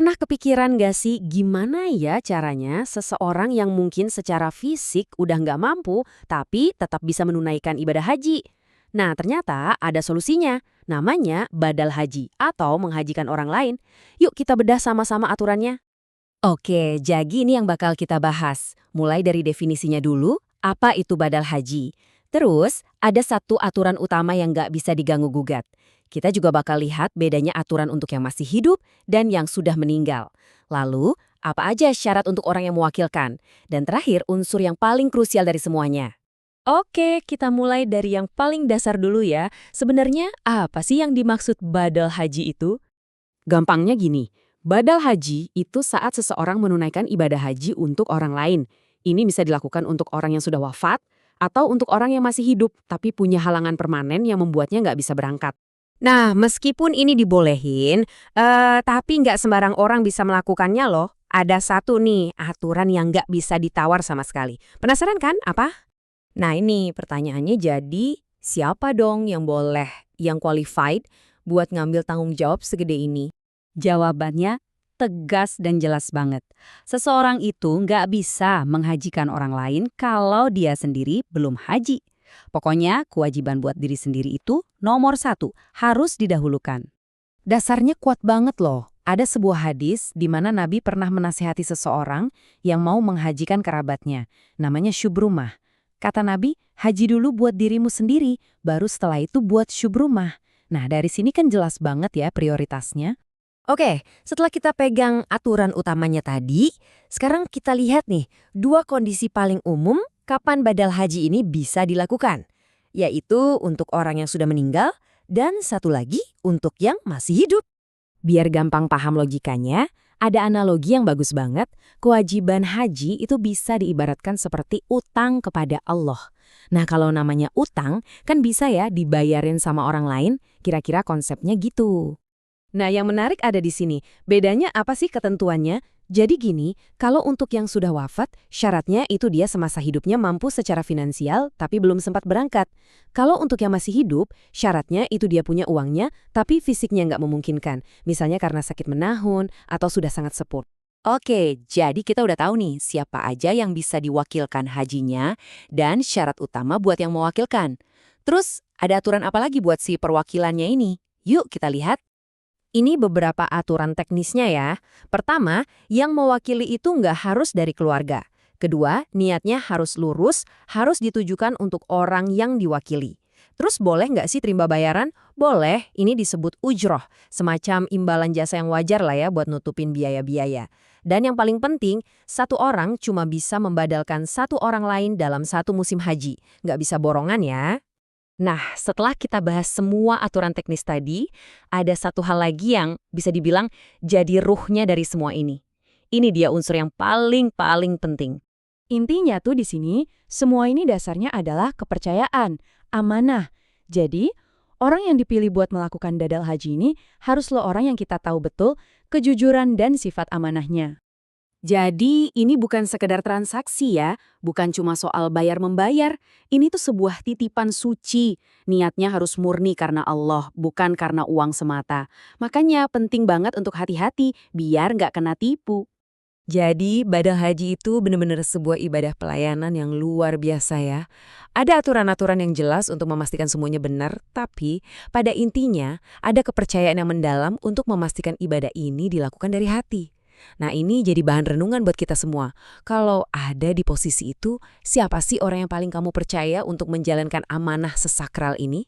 Pernah kepikiran gak sih gimana ya caranya seseorang yang mungkin secara fisik udah nggak mampu tapi tetap bisa menunaikan ibadah haji? Nah ternyata ada solusinya, namanya badal haji atau menghajikan orang lain. Yuk kita bedah sama-sama aturannya. Oke, jadi ini yang bakal kita bahas. Mulai dari definisinya dulu, apa itu badal haji. Terus, ada satu aturan utama yang nggak bisa diganggu-gugat. Kita juga bakal lihat bedanya aturan untuk yang masih hidup dan yang sudah meninggal. Lalu, apa aja syarat untuk orang yang mewakilkan. Dan terakhir, unsur yang paling krusial dari semuanya. Oke, kita mulai dari yang paling dasar dulu ya. Sebenarnya, apa sih yang dimaksud badal haji itu? Gampangnya gini, badal haji itu saat seseorang menunaikan ibadah haji untuk orang lain. Ini bisa dilakukan untuk orang yang sudah wafat, atau untuk orang yang masih hidup tapi punya halangan permanen yang membuatnya nggak bisa berangkat. Nah, meskipun ini dibolehin, tapi nggak sembarang orang bisa melakukannya loh. Ada satu nih, aturan yang nggak bisa ditawar sama sekali. Penasaran kan apa? Nah ini pertanyaannya jadi, siapa dong yang boleh, yang qualified buat ngambil tanggung jawab segede ini? Jawabannya tegas dan jelas banget. Seseorang itu nggak bisa menghajikan orang lain kalau dia sendiri belum haji. Pokoknya kewajiban buat diri sendiri itu nomor satu, harus didahulukan. Dasarnya kuat banget loh. Ada sebuah hadis di mana Nabi pernah menasihati seseorang yang mau menghajikan kerabatnya. Namanya syubrumah. Kata Nabi, haji dulu buat dirimu sendiri, baru setelah itu buat syubrumah. Nah dari sini kan jelas banget ya prioritasnya. Oke, setelah kita pegang aturan utamanya tadi, sekarang kita lihat nih, dua kondisi paling umum kapan badal haji ini bisa dilakukan. Yaitu untuk orang yang sudah meninggal, dan satu lagi untuk yang masih hidup. Biar gampang paham logikanya, ada analogi yang bagus banget, kewajiban haji itu bisa diibaratkan seperti utang kepada Allah. Nah kalau namanya utang, kan bisa ya dibayarin sama orang lain, kira-kira konsepnya gitu. Nah, yang menarik ada di sini. Bedanya apa sih ketentuannya? Jadi gini, kalau untuk yang sudah wafat, syaratnya itu dia semasa hidupnya mampu secara finansial tapi belum sempat berangkat. Kalau untuk yang masih hidup, syaratnya itu dia punya uangnya tapi fisiknya nggak memungkinkan. Misalnya karena sakit menahun atau sudah sangat sepuh. Oke, jadi kita udah tahu nih siapa aja yang bisa diwakilkan hajinya dan syarat utama buat yang mewakilkan. Terus, ada aturan apa lagi buat si perwakilannya ini? Yuk kita lihat. Ini beberapa aturan teknisnya ya. Pertama, yang mewakili itu nggak harus dari keluarga. Kedua, niatnya harus lurus, harus ditujukan untuk orang yang diwakili. Terus boleh nggak sih terima bayaran? Boleh, ini disebut ujroh, semacam imbalan jasa yang wajar lah ya buat nutupin biaya-biaya. Dan yang paling penting, satu orang cuma bisa membadalkan satu orang lain dalam satu musim haji. Nggak bisa borongan ya. Nah, setelah kita bahas semua aturan teknis tadi, ada satu hal lagi yang bisa dibilang jadi ruhnya dari semua ini. Ini dia unsur yang paling penting. Intinya tuh di sini, semua ini dasarnya adalah kepercayaan, amanah. Jadi, orang yang dipilih buat melakukan badal haji ini harus lo orang yang kita tahu betul kejujuran dan sifat amanahnya. Jadi ini bukan sekedar transaksi ya, bukan cuma soal bayar-membayar. Ini tuh sebuah titipan suci. Niatnya harus murni karena Allah, bukan karena uang semata. Makanya penting banget untuk hati-hati, biar nggak kena tipu. Jadi badal haji itu benar-benar sebuah ibadah pelayanan yang luar biasa ya. Ada aturan-aturan yang jelas untuk memastikan semuanya benar, tapi pada intinya ada kepercayaan yang mendalam untuk memastikan ibadah ini dilakukan dari hati. Nah ini jadi bahan renungan buat kita semua. Kalau ada di posisi itu, siapa sih orang yang paling kamu percaya untuk menjalankan amanah sesakral ini?